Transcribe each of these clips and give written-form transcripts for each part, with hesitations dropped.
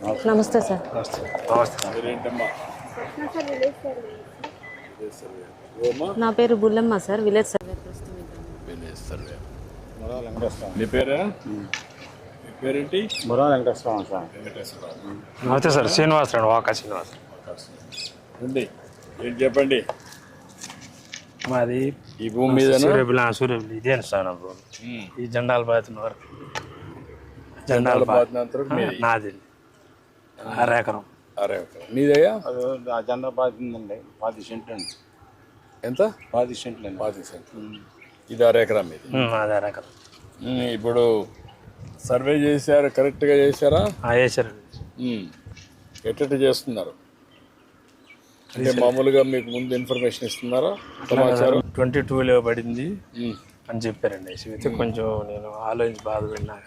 నమస్తే సార్. మీరేంటమ్మా? నా పేరు Bullamma sir, village survey. Village survey. నీ పేరా? మీ పేరేంటి? వెంకటేశ్వరం సార్. వెంకటేశ్వరరావు. నమస్తే సార్, శ్రీనివాసరావు, వాకా శ్రీనివాస్. ఉంది ఏంటి చెప్పండి. మాది ఈ భూమి మీద సూర్యబిల్లి ఇదే సార్ నా భూమి. ఈ జెండాల బాధిన వరకు జెండాల నాది 6 ఎకరం. నీదయ్యా? ఆ జెండా బాధిందండి, 10 సెంట్లు అండి. ఎంత? 10 సెంట్లు అండి. 10 సెంట్లు. ఇది 6 ఎకరం మీద. అది 6 ఎకరం. ఇప్పుడు సర్వే చేశారు, కరెక్ట్గా చేశారా? చేశారండి. ఎట్ట చేస్తున్నారు అంటే మామూలుగా మీకు ముందు ఇన్ఫర్మేషన్ ఇస్తున్నారా? సమాచారం 22లో పడింది అని చెప్పారండి. అయితే కొంచెం నేను ఆలోచించి బాధపడినాక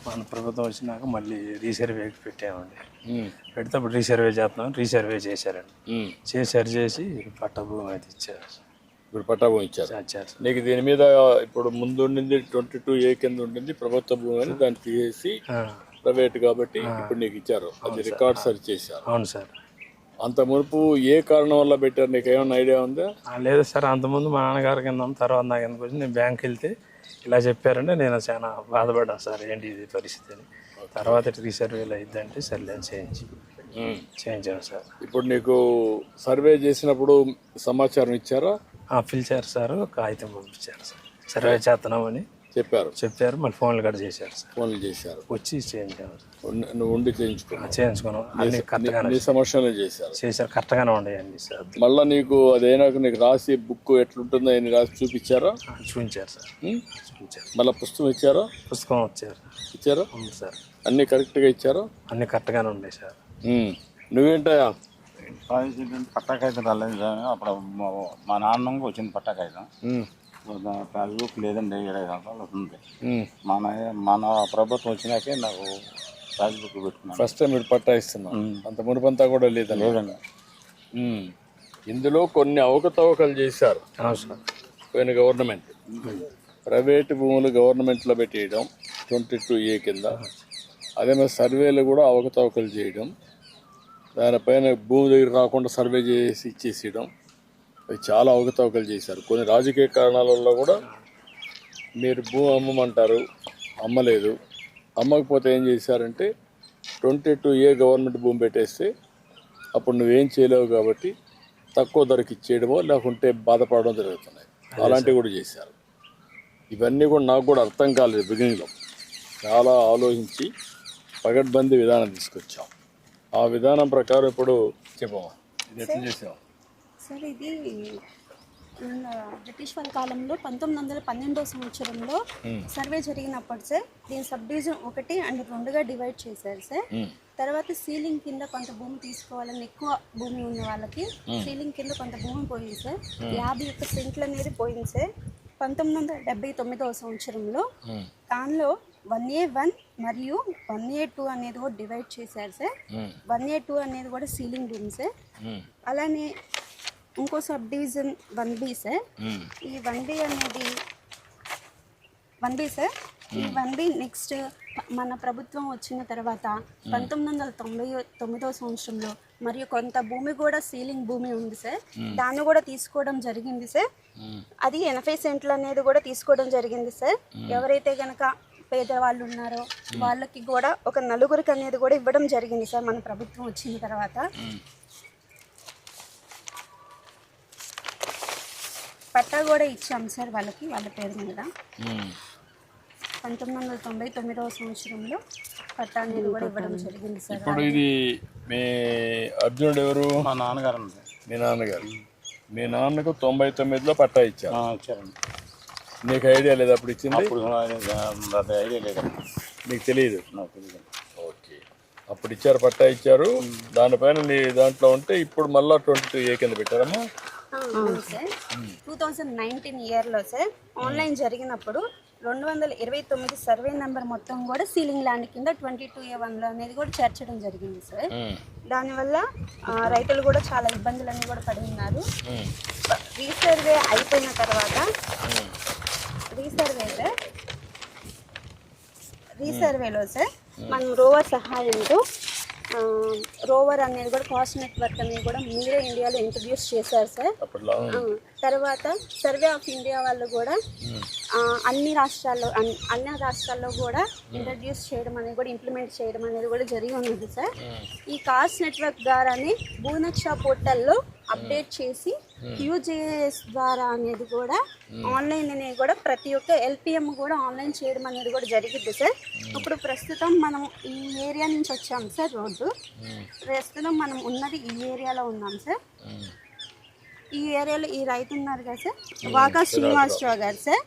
మన ప్రభుత్వం వచ్చినాక మళ్ళీ రీసర్వేకి పెట్టామండి. పెడితే అప్పుడు రీసర్వే చేస్తున్నాం, రీసర్వే చేశారండి. చేసి పట్టా భూమి అయితే ఇచ్చారు. ఇప్పుడు పట్టా భూమి ఇచ్చారు. నీకు దీని మీద ఇప్పుడు ముందు ఉండింది 22A కింద ఉండింది ప్రభుత్వ భూమి అని, దాన్ని తీసేసి ప్రైవేట్ కాబట్టి ఇప్పుడు నీకు ఇచ్చారు. అది రికార్డ్ సరి చేశారు. అవును సార్. అంత మునుపు ఏ కారణం వల్ల పెట్టారు, నీకు ఏమైనా ఐడియా ఉందా? లేదు సార్, అంతకుముందు మా నాన్నగారి కింద తర్వాత నాకు ఎందుకు వచ్చి నేను బ్యాంక్కి వెళ్తే ఇలా చెప్పారంటే నేను చాలా బాధపడ్డాను సార్, ఏంటి ఇది పరిస్థితి అని. తర్వాత రీసర్వేలు అయిద్దంటే సర్లేని చేయించాను సార్. ఇప్పుడు నీకు సర్వే చేసినప్పుడు సమాచారం ఇచ్చారా? పిలిచారు సార్, కాగితం పంపించారు సార్, సర్వే చేస్తున్నామని చెప్పారు. మళ్ళీ ఫోన్లు కూడా చేశారు సార్. ఫోన్లు చేశారు, వచ్చి చేయించాను. నువ్వు ఉండి చేయించుకున్నావు? అన్ని కరెక్ట్గానే సమస్యలు చేశారు, కరెక్ట్గానే ఉండేయండి సార్. మళ్ళీ నీకు అదైనాక నీకు రాసి బుక్ ఎట్లుంటుందో అని రాసి చూపించారా? చూపించారు సార్, చూపించారు. మళ్ళీ పుస్తకం ఇచ్చారా? పుస్తకం ఇచ్చారా? ఉంది సార్. అన్ని కరెక్ట్గా ఇచ్చారా? అన్ని కరెక్ట్గానే ఉండే సార్. నువ్వేంటయా? పట్టాకాయితం రాలేదు సార్. అప్పుడు మా నాన్న వచ్చింది పట్టాకాయితం. పాస్బుక్ లేదండి, 20 సంవత్సరాలు అవుతుంది. మన ప్రభుత్వం వచ్చినాకే నాకు పాస్బుక్ పెట్టుకున్నాను. ఫస్ట్ టైం మీరు పట్టా ఇస్తున్నాం, అంత మునుపంతా కూడా లేదండి. ఇందులో కొన్ని అవకతవకలు చేశారు పోయిన గవర్నమెంట్. ప్రైవేటు భూములు గవర్నమెంట్లో పెట్టేయడం 22A కింద, అదే మరి సర్వేలు కూడా అవకతవకలు చేయడం, దానిపైన భూమి దగ్గర రాకుండా సర్వే చేసి ఇచ్చేసేయడం, అవి చాలా అవకతవకలు చేశారు. కొన్ని రాజకీయ కారణాల వల్ల కూడా మీరు భూమి అమ్మమంటారు, అమ్మలేదు. అమ్మకపోతే ఏం చేశారంటే 22A గవర్నమెంట్ భూమి పెట్టేస్తే అప్పుడు నువ్వేం చేయలేవు కాబట్టి తక్కువ ధరకి ఇచ్చేయడమో లేకుంటే బాధపడడం జరుగుతున్నాయి. అలాంటివి కూడా చేశారు. ఇవన్నీ కూడా నాకు కూడా అర్థం కాలేదు బిగినింగ్లో. చాలా ఆలోచించి పగడ్బందీ విధానం తీసుకొచ్చాం. ఆ విధానం ప్రకారం ఇప్పుడు చెప్పమా, ఇది ఎట్లా చేసాం సార్? ఇది బ్రిటిష్ వాళ్ళ కాలంలో 1912వ సంవత్సరంలో సర్వే జరిగినప్పుడు సార్ దీని సబ్ డివిజన్ 1 అండ్ 2గా డివైడ్ చేశారు సార్. తర్వాత సీలింగ్ కింద కొంత భూమి తీసుకోవాలని ఎక్కువ భూమి ఉన్న వాళ్ళకి సీలింగ్ కింద కొంత భూమి పోయింది సార్. 51 సెంట్లు అనేది పోయింది సార్. 1979వ సంవత్సరంలో దానిలో 1A1 మరియు 1A2 అనేది కూడా డివైడ్ చేశారు సార్. 1A2 అనేది కూడా సీలింగ్ భూమి సార్. అలానే ఇంకో సబ్ డివిజన్ 1B సార్. ఈ 1B అనేది 1B సార్. ఈ 1B నెక్స్ట్ మన ప్రభుత్వం వచ్చిన తర్వాత 1999వ సంవత్సరంలో మరియు కొంత భూమి కూడా సీలింగ్ భూమి ఉంది సార్. దాన్ని కూడా తీసుకోవడం జరిగింది సార్. అది 80 సెంట్లు అనేది కూడా తీసుకోవడం జరిగింది సార్. ఎవరైతే గనక పేదవాళ్ళు ఉన్నారో వాళ్ళకి కూడా ఒక 4 అనేది కూడా ఇవ్వడం జరిగింది సార్ మన ప్రభుత్వం వచ్చిన తర్వాత. పట్టా కూడా ఇచ్చాం సార్ వాళ్ళకి, వాళ్ళ పేరు మీద. 1999వ సంవత్సరంలో పట్టా అనేది కూడా ఇవ్వడం జరిగింది సార్. ఇప్పుడు ఇది మీ అర్జునుడు ఎవరు? మా నాన్నగారు. మీ నాన్నగారు. మీ నాన్నకు 99లో పట్టా ఇచ్చారండి. నీకు ఐడియా లేదు అప్పుడు ఇచ్చింది? అప్పుడు ఐడియా లేదు, నీకు తెలియదు? నాకు తెలియదు. ఓకే, అప్పుడు ఇచ్చారు, పట్టా ఇచ్చారు. దానిపైన నీ దాంట్లో ఉంటే ఇప్పుడు మళ్ళీ 22A కింద పెట్టారమ్మా? అవును సార్. 2019 ఇయర్లో సార్ ఆన్లైన్ జరిగినప్పుడు 229 సర్వే నెంబర్ మొత్తం కూడా సీలింగ్ ల్యాండ్ కింద 22A1లో అనేది కూడా చేర్చడం జరిగింది సార్. దానివల్ల రైతులు కూడా చాలా ఇబ్బందులన్నీ కూడా పడి ఉన్నారు. రీసర్వే అయిపోయిన తర్వాత రీసర్వేలో సార్ మనం రోవర్ సహాయంతో రోవర్ అనేది కూడా కాస్ట్ నెట్వర్క్ అనేది కూడా మీరే ఇండియాలో ఇంట్రడ్యూస్ చేశారు సార్. అప్పట్లో తర్వాత సర్వే ఆఫ్ ఇండియా వాళ్ళు కూడా అన్ని రాష్ట్రాల్లో కూడా ఇంట్రడ్యూస్ చేయడం అనేది కూడా ఇంప్లిమెంట్ చేయడం అనేది కూడా జరిగి ఉన్నది సార్. ఈ కాస్ట్ నెట్వర్క్ ద్వారానే భూనక్ష పోర్టల్లో అప్డేట్ చేసి QGIS ద్వారా అనేది కూడా ఆన్లైన్ అనేది కూడా ప్రతి ఒక్క LPM కూడా ఆన్లైన్ చేయడం అనేది కూడా జరిగింది సార్. ఇప్పుడు ప్రస్తుతం మనం ఈ ఏరియా నుంచి వచ్చాం సార్. రోడ్డు ప్రస్తుతం మనం ఉన్నది ఈ ఏరియాలో ఉన్నాం సార్. ఈ ఏరియాలో ఈ రైతు ఉన్నారు కదా సార్, వాకా శ్రీనివాసరావు గారు సార్.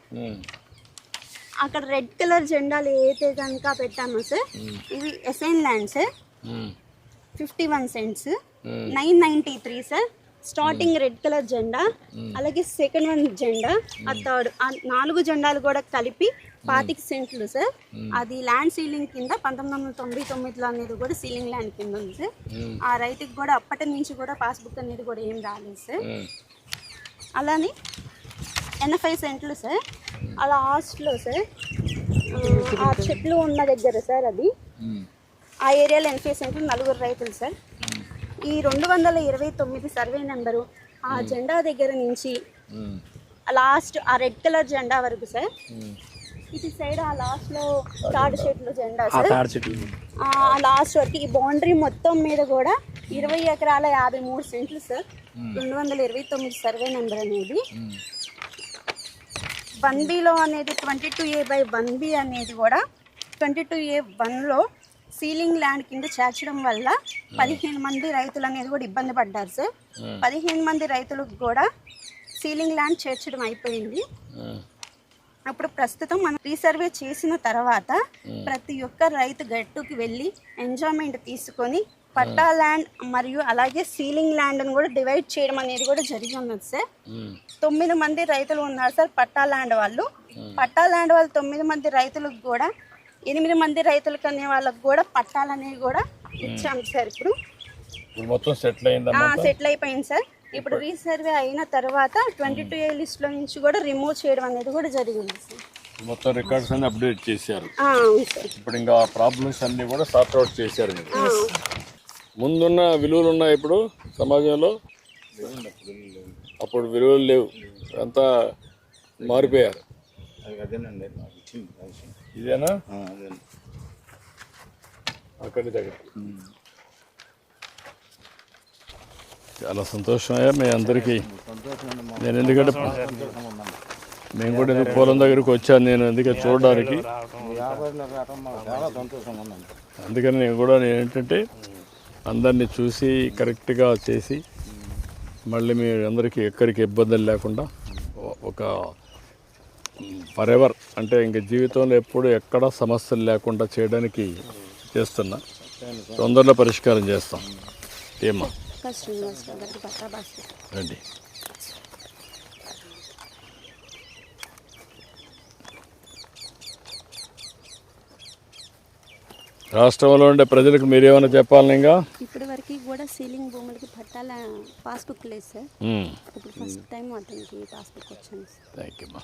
అక్కడ రెడ్ కలర్ జెండాలు ఏదైతే కనుక పెట్టామో సార్, ఇవి assign land sir. 51 cents 993 sir. Starting red colour జెండా, అలాగే సెకండ్ వన్ జెండా, ఆ థర్డ్, ఆ 4 జెండాలు కూడా కలిపి 25 సెంట్లు సార్. అది ల్యాండ్ సీలింగ్ కింద 1999లో అనేది కూడా సీలింగ్ ల్యాండ్ కింద ఉంది సార్. ఆ రైతుకి కూడా అప్పటి నుంచి కూడా పాస్బుక్ అనేది కూడా ఏం రాలేదు సార్. అలానే 85 సెంట్లు సార్. అలా లాస్ట్లో సార్ ఆ చెట్లు ఉన్న దగ్గర సార్, అది ఆ ఏరియాలో 85 సెంట్లు 4 రైతులు సార్. ఈ 229 సర్వే నెంబరు ఆ జెండా దగ్గర నుంచి లాస్ట్ ఆ రెడ్ కలర్ జెండా వరకు సార్. ఇటు సైడ్ ఆ లాస్ట్లో తాడి చెట్లు జెండా సార్. ఆ లాస్ట్ వరకు ఈ బౌండరీ మొత్తం మీద కూడా 20 ఎకరాల 53 సెంట్లు సార్. 229 సర్వే నెంబర్ అనేది 1Bలో అనేది 22A/1B అనేది కూడా 22A1లో సీలింగ్ ల్యాండ్ కింద చేర్చడం వల్ల 15 మంది రైతులు అనేది కూడా ఇబ్బంది పడ్డారు సార్. 15 మంది రైతులకు కూడా సీలింగ్ ల్యాండ్ చేర్చడం అయిపోయింది. అప్పుడు ప్రస్తుతం మనం రీసర్వే చేసిన తర్వాత ప్రతి ఒక్క రైతు గట్టుకి వెళ్ళి ఎంజాయ్మెంట్ తీసుకొని పట్టా ల్యాండ్ మరియు అలాగే సీలింగ్ ల్యాండ్ని కూడా డివైడ్ చేయడం అనేది కూడా జరిగి ఉన్నది సార్. 9 మంది రైతులు ఉన్నారు సార్ పట్టా ల్యాండ్ వాళ్ళు. పట్టా ల్యాండ్ వాళ్ళు 9 మంది రైతులకు కూడా 8 మంది రైతులకు అనే వాళ్ళకు కూడా పట్టాలు అనేవి కూడా ఇచ్చాము సార్. ఇప్పుడు మొత్తం సెటిల్ అయిపోయింది సార్. ఇప్పుడు రీసర్వే అయిన తర్వాత 22A లిస్ట్లో నుంచి కూడా రిమూవ్ చేయడం అనేది కూడా జరిగింది సార్. మొత్తం రికార్డ్స్ అన్ని అప్డేట్ చేశారు. అవును సార్. ఇప్పుడు ఇంకా ప్రాబ్లమ్స్ అన్ని కూడా సార్ట్ అవుట్ చేశారు. ముందున్న విలువలు ఉన్నాయి ఇప్పుడు సమాజంలో, అప్పుడు విలువలు లేవు, అంతా మారిపోయారు. అదేనండి ఇదేనా అదే అక్కడి దగ్గర. చాలా సంతోషమయ్యా మీ అందరికీ. నేను ఎందుకంటే మేము కూడా ఎందుకు పొలం దగ్గరికి వచ్చాను, నేను ఎందుకంటే చూడడానికి. అందుకని నేను ఏంటంటే అందరినీ చూసి కరెక్ట్గా చేసి మళ్ళీ మీ అందరికీ ఎక్కడికి ఇబ్బందులు లేకుండా ఒక ఫరెవర్ అంటే ఇంక జీవితంలో ఎప్పుడు ఎక్కడ సమస్యలు లేకుండా చేయడానికి చేస్తున్నా. తొందరలో పరిష్కారం చేస్తాం. ఏమా రండి. రాష్ట్రంలో ఉండే ప్రజలకు మీరేమైనా చెప్పాలని? ఇంకా ఇప్పటి వరకు కూడా సీలింగ్ భూములకి పట్టాల పాస్బుక్ లేదు సార్. ఇప్పుడు ఫస్ట్ టైం అతనికి పాస్బుక్ వచ్చాను సార్. థ్యాంక్ యూ అమ్మా.